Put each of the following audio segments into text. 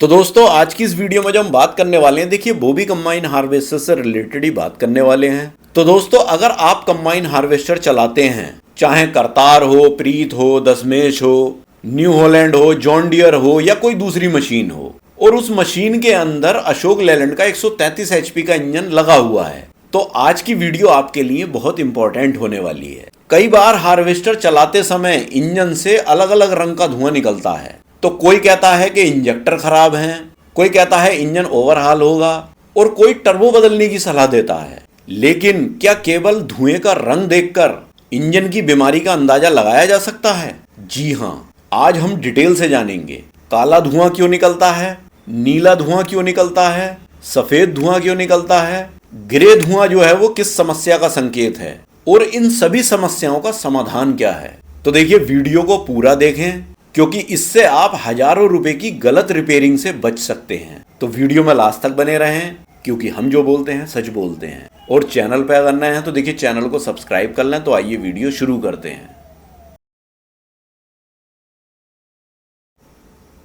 तो दोस्तों आज की इस वीडियो में जो हम बात करने वाले हैं, देखिए वो भी कंबाइन हार्वेस्टर से रिलेटेड ही बात करने वाले हैं। तो दोस्तों अगर आप कंबाइन हार्वेस्टर चलाते हैं, चाहे करतार हो, प्रीत हो, दशमेश हो, न्यू हॉलैंड हो, जॉन डियर हो या कोई दूसरी मशीन हो, और उस मशीन के अंदर अशोक लेलैंड का 133 एचपी का इंजन लगा हुआ है, तो आज की वीडियो आपके लिए बहुत इंपॉर्टेंट होने वाली है। कई बार हार्वेस्टर चलाते समय इंजन से अलग अलग रंग का धुआं निकलता है, तो कोई कहता है कि इंजेक्टर खराब है, कोई कहता है इंजन ओवरहाल होगा, और कोई टर्बो बदलने की सलाह देता है। लेकिन क्या केवल धुएं का रंग देखकर इंजन की बीमारी का अंदाजा लगाया जा सकता है? जी हाँ, आज हम डिटेल से जानेंगे काला धुआं क्यों निकलता है, नीला धुआं क्यों निकलता है, सफेद धुआं क्यों निकलता है, ग्रे धुआं जो है वो किस समस्या का संकेत है, और इन सभी समस्याओं का समाधान क्या है। तो देखिए वीडियो को पूरा देखें, क्योंकि इससे आप हजारों रुपए की गलत रिपेयरिंग से बच सकते हैं। तो वीडियो में लास्ट तक बने रहें, क्योंकि हम जो बोलते हैं सच बोलते हैं। और चैनल पे अगर नए हैं तो देखिए चैनल को सब्सक्राइब कर लें। तो आइए वीडियो शुरू करते हैं।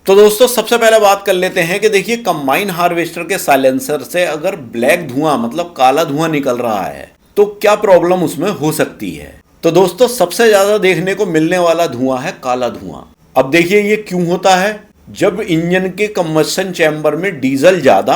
तो दोस्तों सबसे पहले बात कर लेते हैं कि देखिए कंबाइन हार्वेस्टर के साइलेंसर से अगर ब्लैक धुआं मतलब काला धुआं निकल रहा है तो क्या प्रॉब्लम उसमें हो सकती है। तो दोस्तों सबसे ज्यादा देखने को मिलने वाला धुआं है काला धुआं। अब देखिए ये क्यों होता है। जब इंजन के कंबशन चैम्बर में डीजल ज्यादा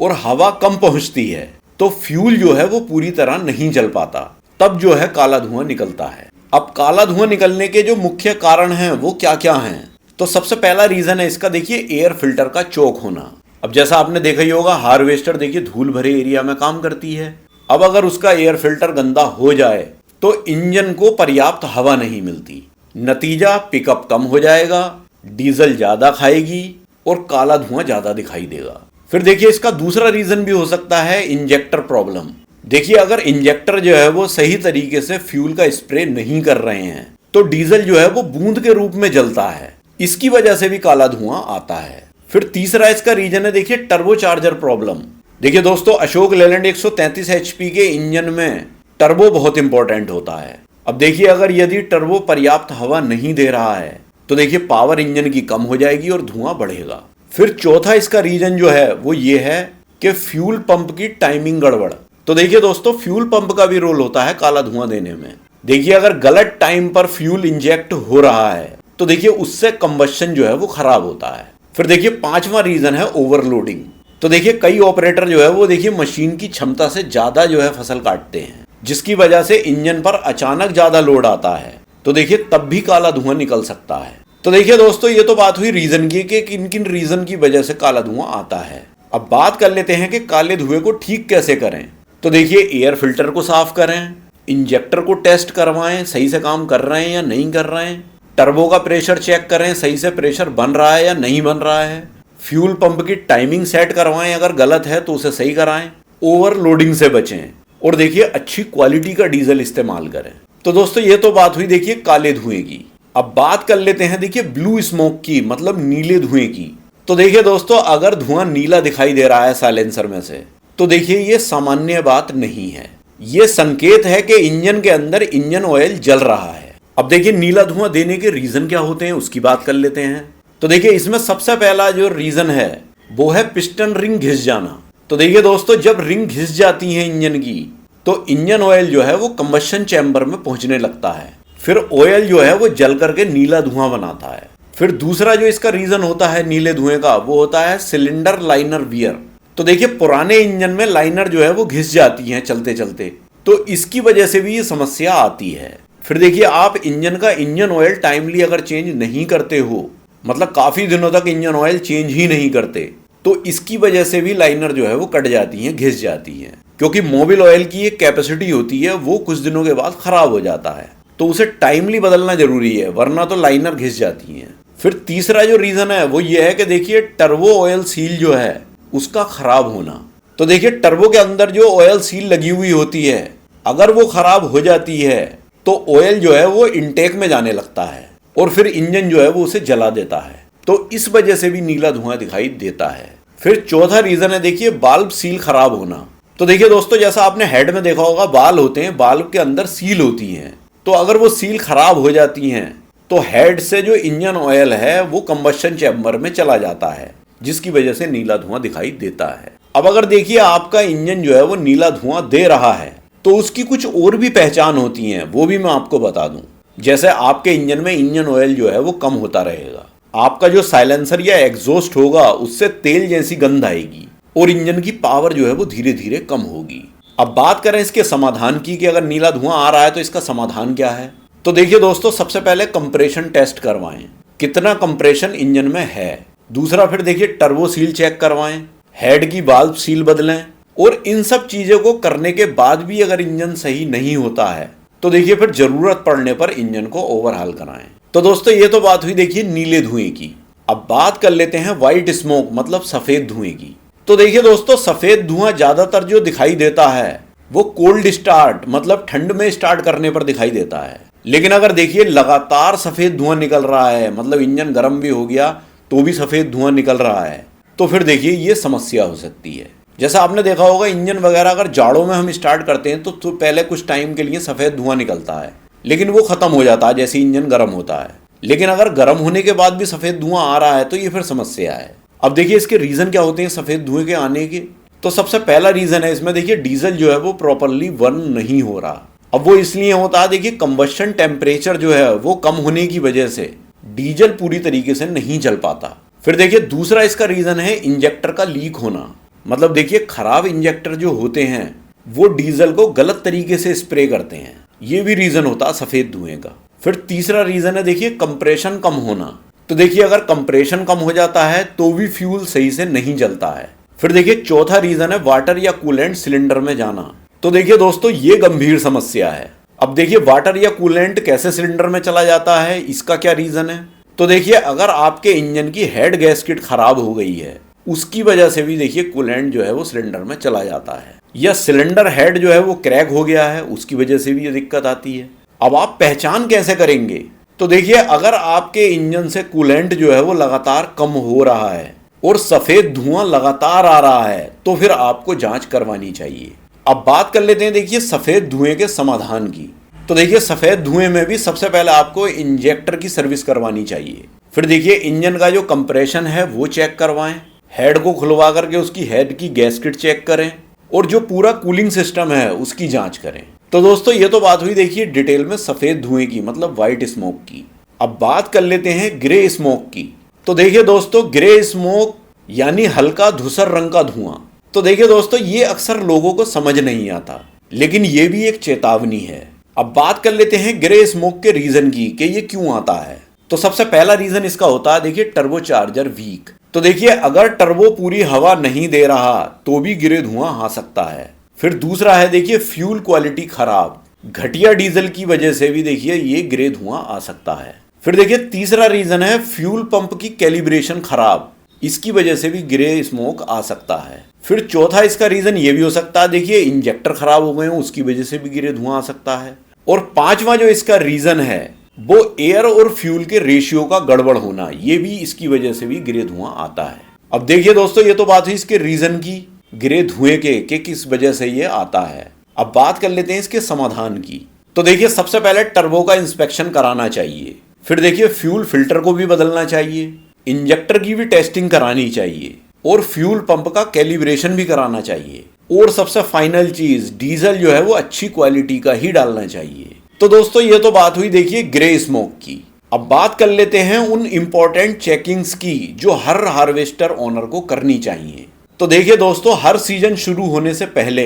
और हवा कम पहुंचती है तो फ्यूल जो है वो पूरी तरह नहीं जल पाता, तब जो है काला धुआं निकलता है। अब काला धुआं निकलने के जो मुख्य कारण हैं वो क्या क्या हैं। तो सबसे पहला रीजन है इसका देखिए एयर फिल्टर का चोक होना। अब जैसा आपने देखा ही होगा हार्वेस्टर देखिए धूल भरे एरिया में काम करती है। अब अगर उसका एयर फिल्टर गंदा हो जाए तो इंजन को पर्याप्त हवा नहीं मिलती, नतीजा पिकअप कम हो जाएगा, डीजल ज्यादा खाएगी और काला धुआं ज्यादा दिखाई देगा। फिर देखिए इसका दूसरा रीजन भी हो सकता है इंजेक्टर प्रॉब्लम। देखिए अगर इंजेक्टर जो है वो सही तरीके से फ्यूल का स्प्रे नहीं कर रहे हैं तो डीजल जो है वो बूंद के रूप में जलता है, इसकी वजह से भी काला धुआं आता है। फिर तीसरा इसका रीजन है देखिए टर्बो चार्जर प्रॉब्लम। देखिए दोस्तों अशोक लेलैंड 133 एचपी के इंजन में टर्बो बहुत इंपॉर्टेंट होता है। अब देखिए अगर यदि टर्बो पर्याप्त हवा नहीं दे रहा है तो देखिए पावर इंजन की कम हो जाएगी और धुआं बढ़ेगा। फिर चौथा इसका रीजन जो है वो ये है कि फ्यूल पंप की टाइमिंग गड़बड़। तो देखिए दोस्तों फ्यूल पंप का भी रोल होता है काला धुआं देने में। देखिए अगर गलत टाइम पर फ्यूल इंजेक्ट हो रहा है तो देखिए उससे कंबशन जो है वो खराब होता है। फिर देखिए पांचवा रीजन है ओवरलोडिंग। तो देखिए कई ऑपरेटर जो है वो देखिए मशीन की क्षमता से ज्यादा जो है फसल काटते हैं, जिसकी वजह से इंजन पर अचानक ज्यादा लोड आता है, तो देखिए तब भी काला धुआं निकल सकता है। तो देखिए दोस्तों ये तो बात हुई रीजन की कि किन किन रीजन की वजह से काला धुआं आता है। अब बात कर लेते हैं कि काले धुएं को ठीक कैसे करें। तो देखिए एयर फिल्टर को साफ करें, इंजेक्टर को टेस्ट करवाएं सही से काम कर रहे हैं या नहीं कर रहे हैं, टर्बो का प्रेशर चेक करें सही से प्रेशर बन रहा है या नहीं बन रहा है, फ्यूल पंप की टाइमिंग सेट करवाएं, अगर गलत है तो उसे सही कराएं, ओवरलोडिंग से बचें, और देखिए अच्छी क्वालिटी का डीजल इस्तेमाल करें। तो दोस्तों ये तो बात हुई देखिए काले धुएं की। अब बात कर लेते हैं देखिए ब्लू स्मोक की, मतलब नीले धुएं की। तो देखिए दोस्तों अगर धुआं नीला दिखाई दे रहा है साइलेंसर में से तो देखिए ये सामान्य बात नहीं है, ये संकेत है कि इंजन के अंदर इंजन ऑयल जल रहा है। अब देखिए नीला धुआं देने के रीजन क्या होते हैं उसकी बात कर लेते हैं। तो देखिए इसमें सबसे पहला जो रीजन है वो है पिस्टन रिंग घिस जाना। तो देखिए दोस्तों जब रिंग घिस जाती है इंजन की तो इंजन ऑयल जो है वो कंबशन चैम्बर में पहुंचने लगता है, फिर ऑयल जो है वो जल करके नीला धुआं बनाता है। फिर दूसरा जो इसका रीजन होता है नीले धुएं का वो होता है सिलेंडर लाइनर वियर। तो देखिए पुराने इंजन में लाइनर जो है वो घिस जाती हैं चलते चलते, तो इसकी वजह से भी ये समस्या आती है। फिर देखिए आप इंजन का इंजन ऑयल टाइमली अगर चेंज नहीं करते हो, मतलब काफी दिनों तक इंजन ऑयल चेंज ही नहीं करते, तो इसकी वजह से भी लाइनर जो है वो कट जाती हैं, घिस जाती हैं, क्योंकि मोबिल ऑयल की एक कैपेसिटी होती है वो कुछ दिनों के बाद खराब हो जाता है, तो उसे टाइमली बदलना जरूरी है, वरना तो लाइनर घिस जाती हैं। फिर तीसरा जो रीजन है वो ये है कि देखिए टर्बो ऑयल सील जो है उसका खराब होना। तो देखिए टर्बो के अंदर जो ऑयल सील लगी हुई होती है अगर वो खराब हो जाती है तो ऑयल जो है वो इनटेक में जाने लगता है और फिर इंजन जो है वो उसे जला देता है, तो इस वजह से भी नीला धुआं दिखाई देता है। फिर चौथा रीजन है देखिए बाल्ब सील खराब होना। तो देखिए दोस्तों जैसा आपने हेड में देखा होगा बाल होते हैं, बाल्ब के अंदर सील होती हैं, तो अगर वो सील खराब हो जाती हैं तो हेड से जो इंजन ऑयल है वो कंबशन चैम्बर में चला जाता है, जिसकी वजह से नीला धुआं दिखाई देता है। अब अगर देखिए आपका इंजन जो है वो नीला धुआं दे रहा है तो उसकी कुछ और भी पहचान होती है, वो भी मैं आपको बता दूं। जैसे आपके इंजन में इंजन ऑयल जो है वो कम होता रहेगा, आपका जो साइलेंसर या एग्जॉस्ट होगा उससे तेल जैसी गंध आएगी और इंजन की पावर जो है वो धीरे धीरे कम होगी। अब बात करें इसके समाधान की कि अगर नीला धुआं आ रहा है तो इसका समाधान क्या है। तो देखिए दोस्तों, सबसे पहले कंप्रेशन टेस्ट करवाएं, कितना कंप्रेशन इंजन में है। दूसरा फिर देखिए टर्बो सील चेक करवाएं, हेड की वाल्व सील बदलें। और इन सब चीजों को करने के बाद भी अगर इंजन सही नहीं होता है तो देखिए फिर जरूरत पड़ने पर इंजन को ओवरहाल कराएं। तो दोस्तों ये तो बात हुई देखिए नीले धुएं की। अब बात कर लेते हैं व्हाइट स्मोक मतलब सफेद धुएं की। तो देखिए दोस्तों, सफेद धुआं ज्यादातर जो दिखाई देता है वो कोल्ड स्टार्ट मतलब ठंड में स्टार्ट करने पर दिखाई देता है। लेकिन अगर देखिए लगातार सफेद धुआं निकल रहा है, मतलब इंजन गर्म भी हो गया तो भी सफेद धुआं निकल रहा है, तो फिर देखिए ये समस्या हो सकती है। जैसा आपने देखा होगा इंजन वगैरह अगर जाड़ों में हम स्टार्ट करते हैं तो पहले कुछ टाइम के लिए सफेद धुआं निकलता है, लेकिन वो खत्म हो जाता है जैसे इंजन गर्म होता है। लेकिन अगर गर्म होने के बाद भी सफेद धुआं आ रहा है तो ये फिर समस्या है। अब देखिए इसके रीजन क्या होते हैं सफेद धुएं के आने के। तो सबसे पहला रीजन है इसमें देखिए डीजल जो है वो प्रॉपरली बर्न नहीं हो रहा। अब वो इसलिए होता है देखिए कंबस्शन टेम्परेचर जो है वो कम होने की वजह से डीजल पूरी तरीके से नहीं चल पाता। फिर देखिए दूसरा इसका रीजन है इंजेक्टर का लीक होना। मतलब देखिए खराब इंजेक्टर जो होते हैं वो डीजल को गलत तरीके से स्प्रे करते हैं, ये भी रीजन होता है सफेद धुएं का। फिर तीसरा रीजन है देखिए कंप्रेशन कम होना। तो देखिए अगर कंप्रेशन कम हो जाता है तो भी फ्यूल सही से नहीं जलता है। फिर देखिए चौथा रीजन है वाटर या कूलेंट सिलेंडर में जाना। तो देखिए दोस्तों ये गंभीर समस्या है। अब देखिए वाटर या कूलेंट कैसे सिलेंडर में चला जाता है, इसका क्या रीजन है। तो देखिए अगर आपके इंजन की हेड गैस्केट खराब हो गई है उसकी वजह से भी देखिए कूलेंट जो है वो सिलेंडर में चला जाता है, या सिलेंडर हेड जो है वो क्रैक हो गया है उसकी वजह से भी ये दिक्कत आती है। अब आप पहचान कैसे करेंगे। तो देखिए अगर आपके इंजन से कूलेंट जो है वो लगातार कम हो रहा है और सफेद धुआं लगातार आ रहा है तो फिर आपको जांच करवानी चाहिए। अब बात कर लेते हैं देखिए सफेद धुएं के समाधान की। तो देखिए सफेद धुएं में भी सबसे पहले आपको इंजेक्टर की सर्विस करवानी चाहिए। फिर देखिए इंजन का जो कंप्रेशन है वो चेक करवाएं, हेड को खुलवा करके उसकी हेड की गैस्केट चेक करें और जो पूरा कूलिंग सिस्टम है उसकी जांच करें। तो दोस्तों ये तो बात हुई देखिए डिटेल में सफेद धुएं की मतलब व्हाइट स्मोक की। अब बात कर लेते हैं ग्रे स्मोक की। तो देखिए दोस्तों ग्रे स्मोक यानी हल्का धूसर रंग का धुआं। तो देखिए दोस्तों ये अक्सर लोगों को समझ नहीं आता, लेकिन ये भी एक चेतावनी है। अब बात कर लेते हैं ग्रे स्मोक के रीजन की कि ये क्यों आता है। तो सबसे पहला रीजन इसका होता है देखिए टर्बोचार्जर वीक। तो देखिए अगर टर्बो पूरी हवा नहीं दे रहा तो भी ग्रे धुआं आ सकता है। फिर दूसरा है देखिए फ्यूल क्वालिटी खराब, घटिया डीजल की वजह से भी देखिए ये ग्रे धुआं आ सकता है। फिर देखिए तीसरा रीजन है फ्यूल पंप की कैलिब्रेशन खराब, इसकी वजह से भी ग्रे स्मोक आ सकता है। फिर चौथा इसका रीजन ये भी हो सकता है देखिए इंजेक्टर खराब हो गए हो उसकी वजह से भी ग्रे धुआं आ सकता है। और पांचवा जो इसका रीजन है वो एयर और फ्यूल के रेशियो का गड़बड़ होना, ये भी इसकी वजह से भी ग्रे धुआं आता है। अब देखिए दोस्तों ये तो बात हुई इसके रीजन की, ग्रे धुएं के किस वजह से ये आता है। अब बात कर लेते हैं इसके समाधान की। तो देखिए सबसे पहले टर्बो का इंस्पेक्शन कराना चाहिए। फिर देखिए फ्यूल फिल्टर को भी बदलना चाहिए, इंजेक्टर की भी टेस्टिंग करानी चाहिए और फ्यूल पंप का कैलिब्रेशन भी कराना चाहिए। और सबसे फाइनल चीज डीजल जो है वो अच्छी क्वालिटी का ही डालना चाहिए। तो दोस्तों ये तो बात हुई देखिए ग्रे स्मोक की। अब बात कर लेते हैं उन इंपॉर्टेंट चेकिंग्स की जो हर हार्वेस्टर ओनर को करनी चाहिए। तो देखिए दोस्तों हर सीजन शुरू होने से पहले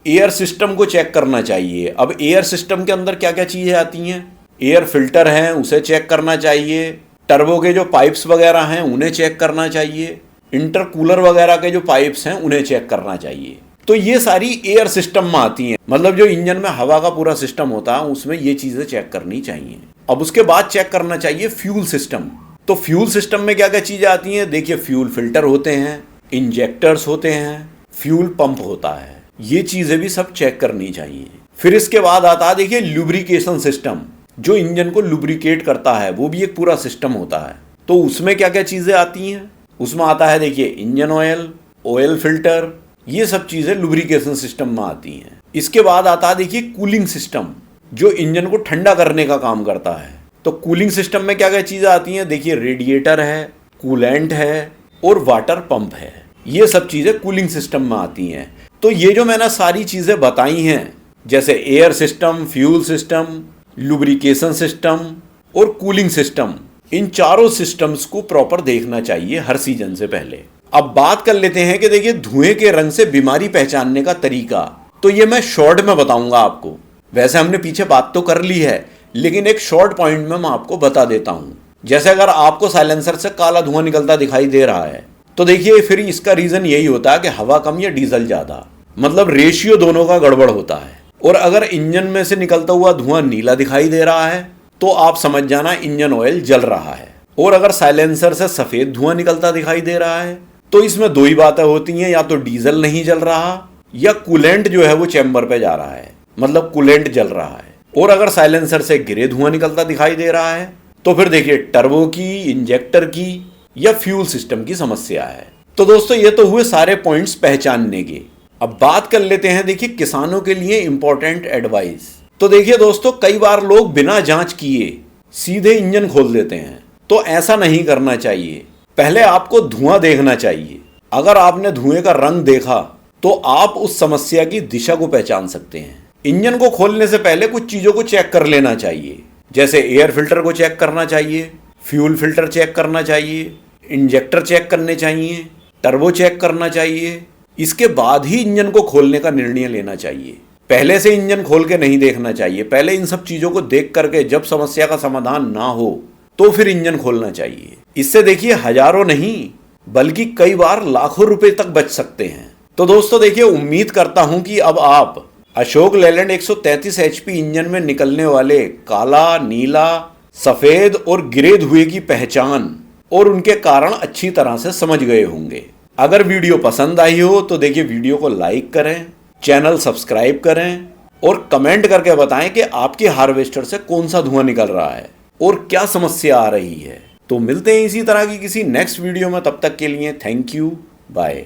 एयर सिस्टम को चेक करना चाहिए। अब एयर सिस्टम के अंदर क्या क्या चीजें आती हैं, एयर फिल्टर हैं उसे चेक करना चाहिए, टर्बो के जो पाइप्स वगैरह हैं उन्हें चेक करना चाहिए, इंटरकूलर वगैरह के जो पाइप्स हैं उन्हें चेक करना चाहिए। तो ये सारी एयर सिस्टम में आती हैं, मतलब जो इंजन में हवा का पूरा सिस्टम होता है उसमें ये चीजें चेक करनी चाहिए। अब उसके बाद चेक करना चाहिए फ्यूल सिस्टम। तो फ्यूल सिस्टम में क्या क्या चीजें आती हैं, देखिए फ्यूल फिल्टर होते हैं, इंजेक्टर्स होते हैं, फ्यूल पंप होता है, ये चीजें भी सब चेक करनी चाहिए। फिर इसके बाद आता है देखिए लुब्रिकेशन सिस्टम, जो इंजन को लुब्रिकेट करता है, वो भी एक पूरा सिस्टम होता है। तो उसमें क्या क्या चीजें आती हैं, उसमें आता है देखिए इंजन ऑयल, ऑयल फिल्टर, ये सब चीजें लुब्रिकेशन सिस्टम में आती हैं। इसके बाद आता है देखिए कूलिंग सिस्टम, जो इंजन को ठंडा करने का काम करता है। तो कूलिंग सिस्टम में क्या क्या चीजें आती हैं, देखिए रेडिएटर है, कूलेंट है, और वाटर पंप है। ये सब चीजें कूलिंग सिस्टम में आती हैं। तो ये जो मैंने सारी चीजें बताई हैं, जैसे air system, fuel system, lubrication system और कूलिंग सिस्टम, इन चारों सिस्टम्स को प्रॉपर देखना चाहिए हर सीजन से पहले। अब बात कर लेते हैं कि देखिए धुएं के रंग से बीमारी पहचानने का तरीका। तो ये मैं शॉर्ट में बताऊंगा आपको। वैसे हमने पीछे बात तो कर ली है, लेकिन एक शॉर्ट पॉइंट में मैं आपको बता देता हूं। जैसे अगर आपको साइलेंसर से काला धुआं निकलता दिखाई दे रहा है, तो देखिए फिर इसका रीजन यही होता है कि हवा कम या डीजल ज्यादा, मतलब रेशियो दोनों का गड़बड़ होता है। और अगर इंजन में से निकलता हुआ धुआं नीला दिखाई दे रहा है तो आप समझ जाना इंजन ऑयल जल रहा है। और अगर साइलेंसर से सफेद धुआं निकलता दिखाई दे रहा है तो इसमें दो ही बातें होती हैं, या तो डीजल नहीं जल रहा या कूलेंट जो है वो चैम्बर पे जा रहा है, मतलब कूलेंट जल रहा है। और अगर साइलेंसर से ग्रे धुआं निकलता दिखाई दे रहा है तो फिर देखिए टर्बो की, इंजेक्टर की या फ्यूल सिस्टम की समस्या है। तो दोस्तों ये तो हुए सारे पॉइंट्स पहचानने के। अब बात कर लेते हैं देखिए किसानों के लिए इंपॉर्टेंट एडवाइस। तो देखिए दोस्तों, कई बार लोग बिना जांच किए सीधे इंजन खोल देते हैं, तो ऐसा नहीं करना चाहिए। पहले आपको धुआं देखना चाहिए। अगर आपने धुएं का रंग देखा तो आप उस समस्या की दिशा को पहचान सकते हैं। इंजन को खोलने से पहले कुछ चीजों को चेक कर लेना चाहिए, जैसे एयर फिल्टर को चेक करना चाहिए, फ्यूल फिल्टर चेक करना चाहिए, इंजेक्टर चेक करने चाहिए, टर्बो चेक करना चाहिए। इसके बाद ही इंजन को खोलने का निर्णय लेना चाहिए। पहले से इंजन खोल के नहीं देखना चाहिए। पहले इन सब चीजों को देख करके जब समस्या का समाधान ना हो तो फिर इंजन खोलना चाहिए। इससे देखिए हजारों नहीं बल्कि कई बार लाखों रुपए तक बच सकते हैं। तो दोस्तों देखिए, उम्मीद करता हूं कि अब आप अशोक लेलैंड 133 HP इंजन में निकलने वाले काला, नीला, सफेद और ग्रे धुएं की पहचान और उनके कारण अच्छी तरह से समझ गए होंगे। अगर वीडियो पसंद आई हो तो देखिए वीडियो को लाइक करें, चैनल सब्सक्राइब करें और कमेंट करके बताएं कि आपके हार्वेस्टर से कौन सा धुआं निकल रहा है और क्या समस्या आ रही है। तो मिलते हैं इसी तरह की किसी नेक्स्ट वीडियो में। तब तक के लिए थैंक यू, बाय।